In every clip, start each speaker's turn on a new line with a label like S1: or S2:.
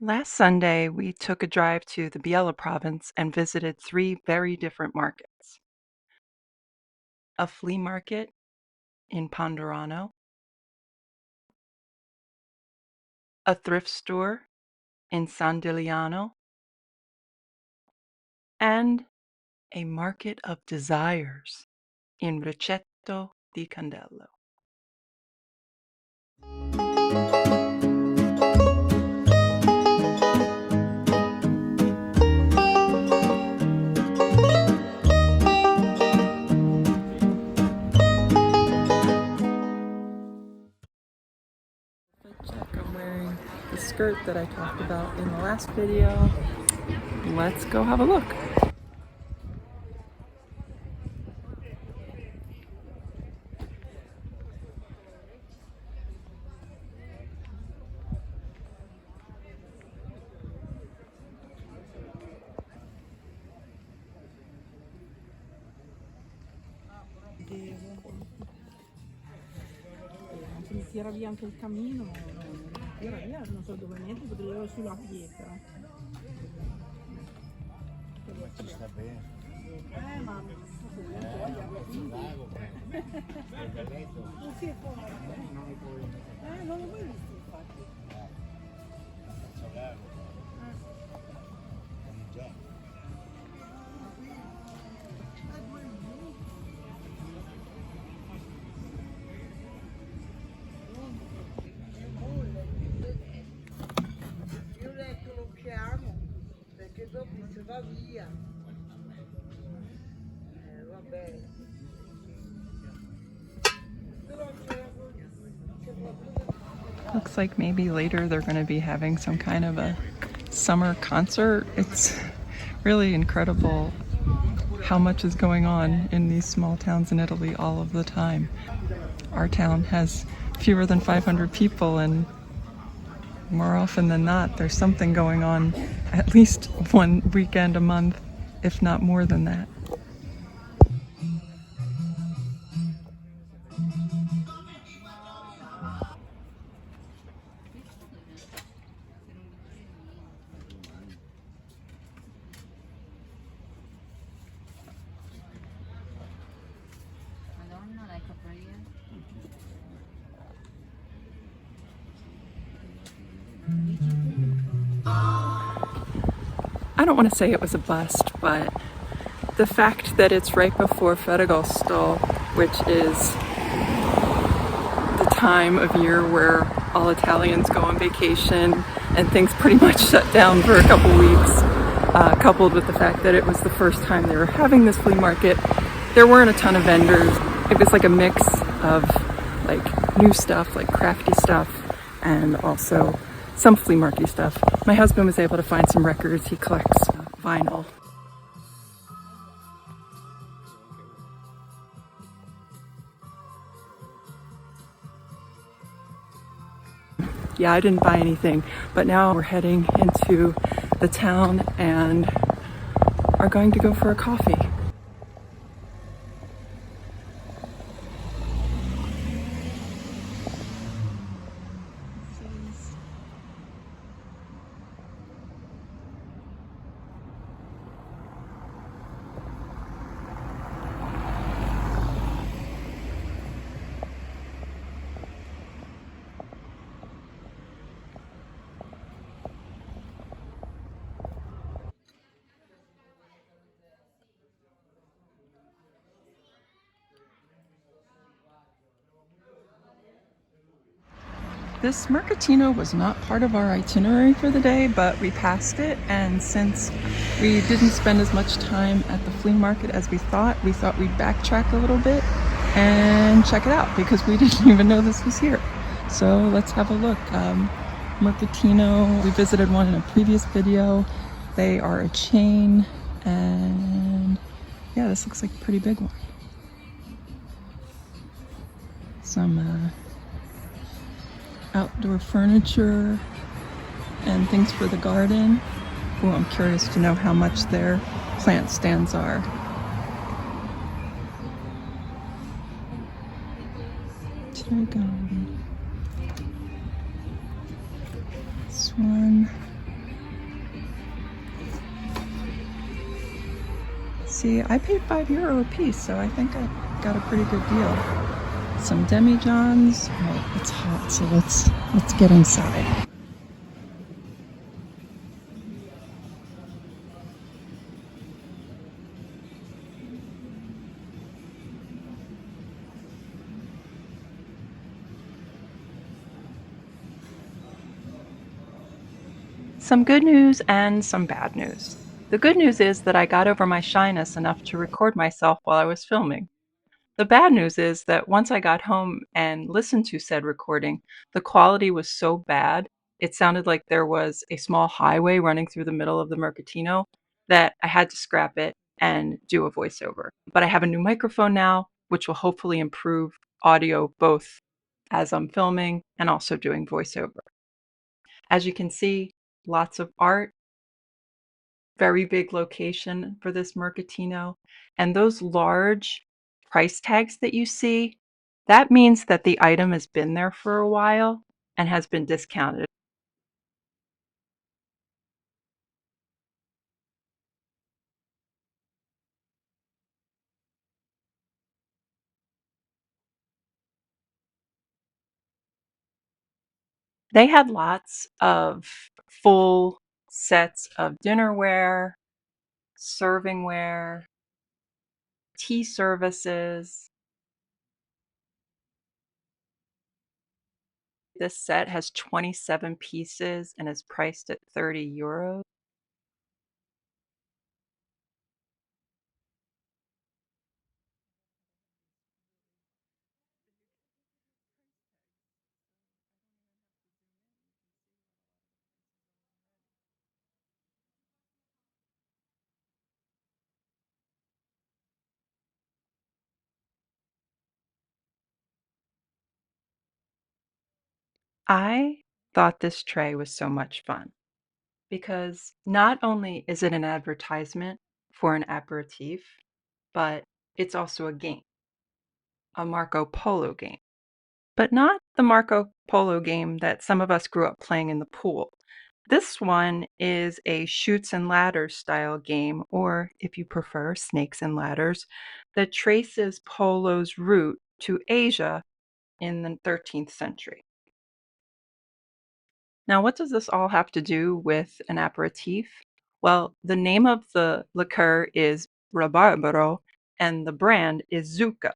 S1: Last Sunday, we took a drive to the Biella province and visited three very different markets: a flea market in Ponderano, a thrift store in San Diliano, and a market of desires in Recetto di Candello. I'm wearing the skirt that I talked about in the last video. Let's go have a look.
S2: Mi tira via anche il cammino, tira via, non so dove mettere, potrei sulla pietra.
S3: Ci sta bene.
S2: Ma non si è fuori. Non l'ho mai visto infatti.
S3: Faccio largo. Già.
S2: Io ho detto lo chiamo perché dopo si va via. Va bene.
S1: Looks like maybe later they're going to be having some kind of a summer concert. It's really incredible how much is going on in these small towns in Italy all of the time. Our town has fewer than 500 people, and more often than not there's something going on at least one weekend a month, if not more than that. I don't want to say it was a bust, but the fact that it's right before Ferragosto, which is the time of year where all Italians go on vacation and things pretty much shut down for a couple weeks, coupled with the fact that it was the first time they were having this flea market, there weren't a ton of vendors. It was like a mix of like new stuff, like crafty stuff, and also some flea market stuff. My husband was able to find some records. He collects vinyl. Yeah, I didn't buy anything, but now we're heading into the town and are going to go for a coffee. This Merkantino was not part of our itinerary for the day, but we passed it, and since we didn't spend as much time at the flea market as we thought we'd backtrack a little bit and check it out because we didn't even know this was here. So let's have a look. Merkantino, we visited one in a previous video. They are a chain, and yeah, this looks like a pretty big one. Some outdoor furniture and things for the garden. Oh, I'm curious to know how much their plant stands are. Cherry garden. This one. see, I paid €5 a piece, so I think I got a pretty good deal. Some demijohns. Right, it's hot, so let's get inside. Some good news and some bad news. The good news is that I got over my shyness enough to record myself while I was filming. The bad news is that once I got home and listened to said recording, the quality was so bad, it sounded like there was a small highway running through the middle of the Merkantino that I had to scrap it and do a voiceover. But I have a new microphone now, which will hopefully improve audio both as I'm filming and also doing voiceover. As you can see, lots of art, very big location for this Mercatino. And those large price tags that you see, that means that the item has been there for a while and has been discounted. They had lots of full sets of dinnerware, servingware, tea services. This set has 27 pieces and is priced at €30. I thought this tray was so much fun because not only is it an advertisement for an aperitif, but it's also a game, a Marco Polo game. But not the Marco Polo game that some of us grew up playing in the pool. This one is a Chutes and Ladders style game, or if you prefer, Snakes and Ladders, that traces polo's route to Asia in the 13th century. Now, what does this all have to do with an aperitif? Well, the name of the liqueur is Rabarbaro, and the brand is Zucca.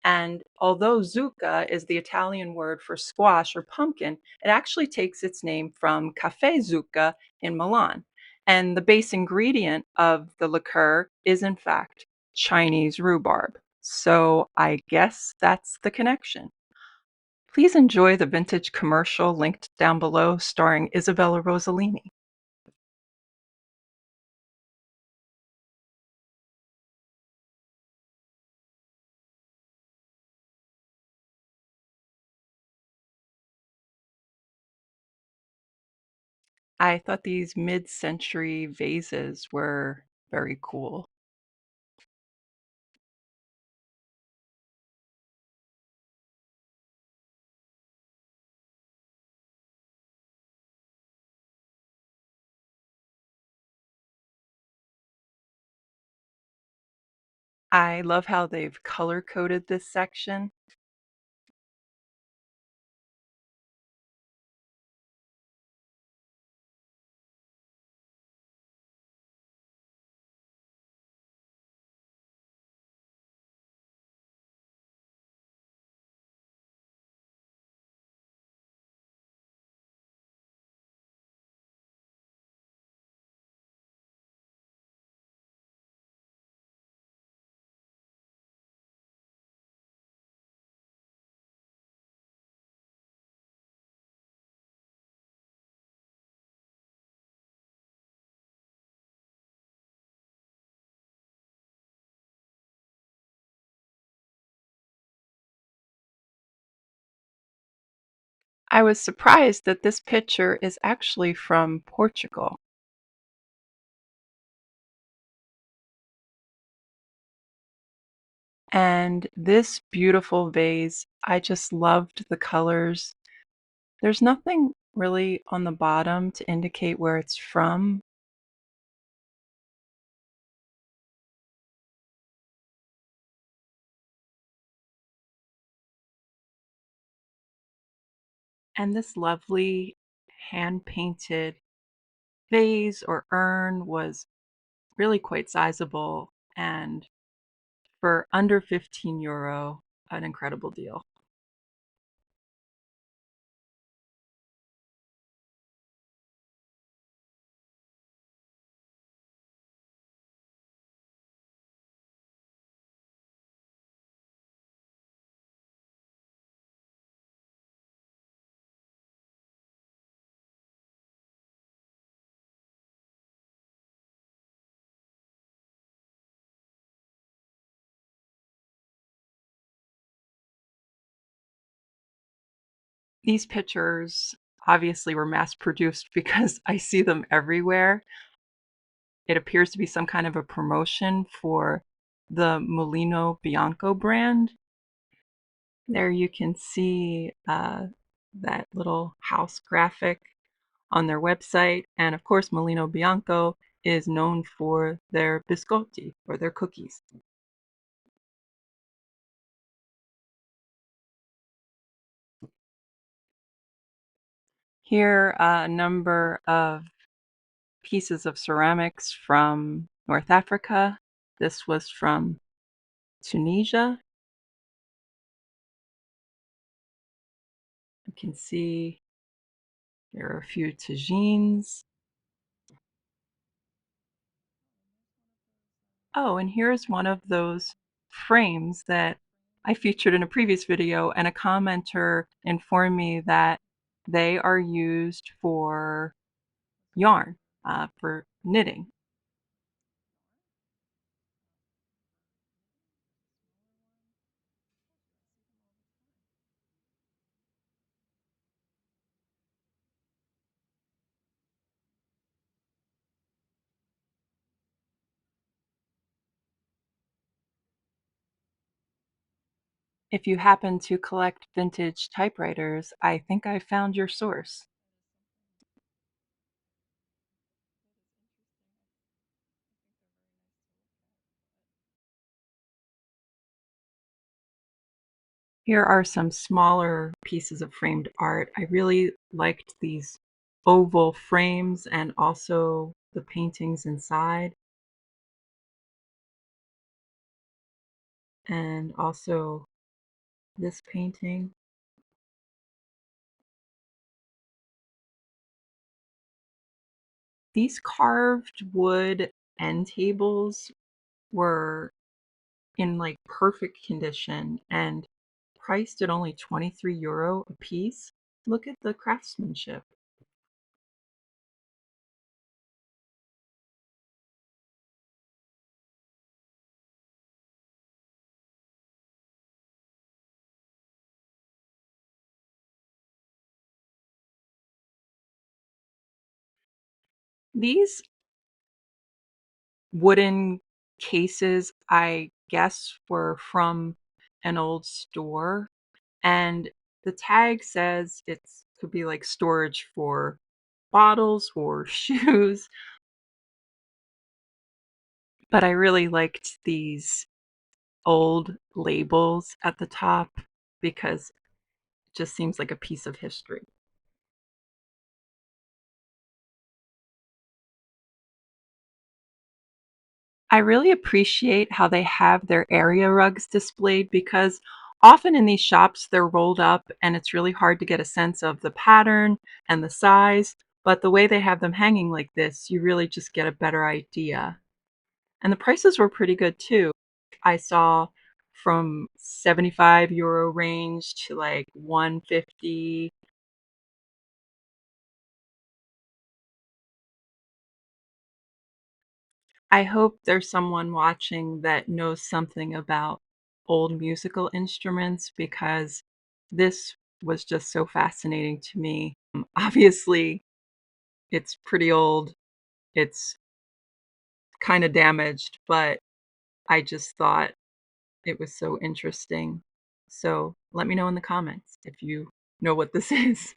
S1: And although zucca is the Italian word for squash or pumpkin, it actually takes its name from Caffè Zucca in Milan. And the base ingredient of the liqueur is, in fact, Chinese rhubarb. So I guess that's the connection. Please enjoy the vintage commercial linked down below starring Isabella Rossellini. I thought these mid-century vases were very cool. I love how they've color-coded this section. I was surprised that this picture is actually from Portugal. And this beautiful vase, I just loved the colors. There's nothing really on the bottom to indicate where it's from. And this lovely hand-painted vase or urn was really quite sizable, and for under 15 euro, an incredible deal. These pictures obviously were mass produced because I see them everywhere. It appears to be some kind of a promotion for the Mulino Bianco brand. There you can see that little house graphic on their website. And of course, Mulino Bianco is known for their biscotti, or their cookies. Here, a number of pieces of ceramics from North Africa. This was from Tunisia. You can see there are a few tagines. Oh, and here's one of those frames that I featured in a previous video, and a commenter informed me that they are used for yarn, for knitting. If you happen to collect vintage typewriters, I think I found your source. Here are some smaller pieces of framed art. I really liked these oval frames and also the paintings inside, and also this painting. These carved wood end tables were in like perfect condition and priced at only 23 euro a piece. Look at the craftsmanship. These wooden cases, I guess, were from an old store, and the tag says it's could be like storage for bottles or shoes, but I really liked these old labels at the top because it just seems like a piece of history. I really appreciate how they have their area rugs displayed because often in these shops they're rolled up and it's really hard to get a sense of the pattern and the size, but the way they have them hanging like this, you really just get a better idea. And the prices were pretty good too. I saw from 75 euro range to like 150. I hope there's someone watching that knows something about old musical instruments because this was just so fascinating to me. Obviously, it's pretty old. It's kind of damaged, but I just thought it was so interesting. So let me know in the comments if you know what this is.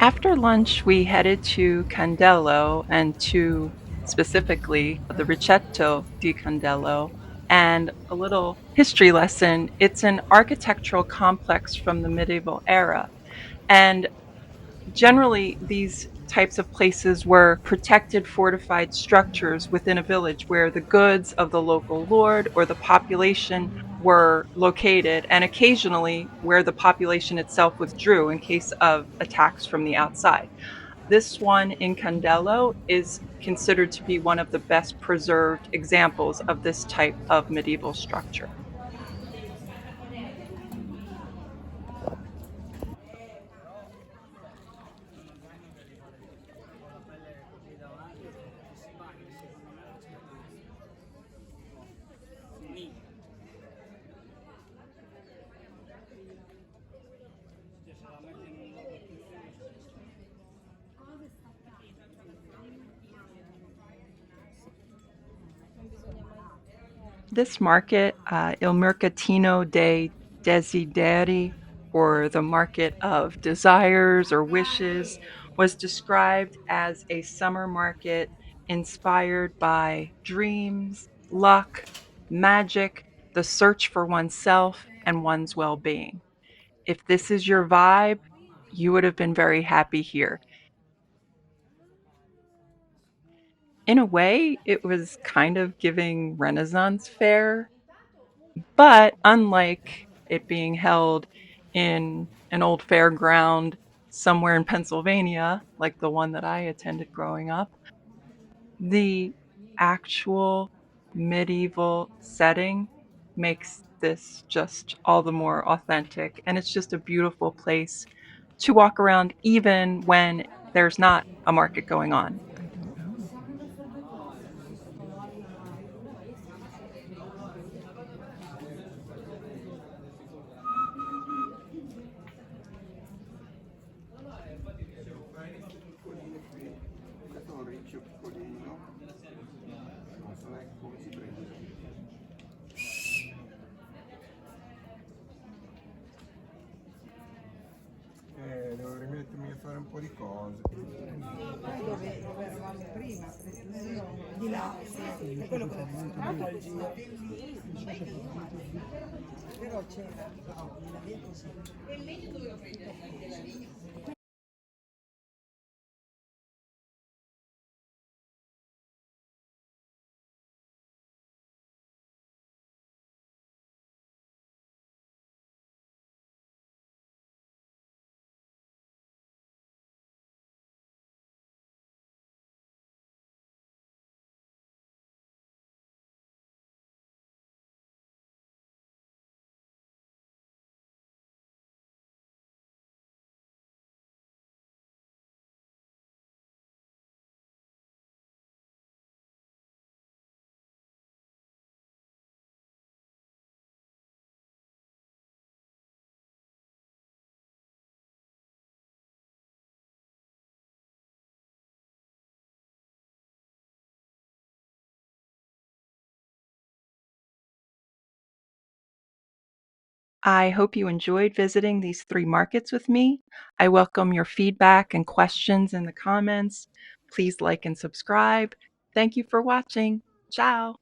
S1: After lunch, we headed to Candello and to specifically the Ricetto di Candello and a little history lesson. It's an architectural complex from the medieval era. And generally, these types of places were protected, fortified structures within a village where the goods of the local lord or the population were located, and occasionally where the population itself withdrew in case of attacks from the outside. This one in Candello is considered to be one of the best preserved examples of this type of medieval structure. This market, Il Mercatino dei Desideri, or the market of desires or wishes, was described as a summer market inspired by dreams, luck, magic, the search for oneself, and one's well being. If this is your vibe, you would have been very happy here. In a way, it was kind of giving Renaissance fair. But unlike it being held in an old fairground somewhere in Pennsylvania, like the one that I attended growing up, the actual medieval setting makes this just all the more authentic. And it's just a beautiful place to walk around, even when there's not a market going on.
S3: Questo è un riccio piccolino, non so neanche come si prende. Devo rimettermi a fare un po' di cose.
S2: Dove eravamo prima, di là, sì, è quello che ho fatto al giro. Però c'era la via così.
S1: I hope you enjoyed visiting these three markets with me. I welcome your feedback and questions in the comments. Please like and subscribe. Thank you for watching. Ciao.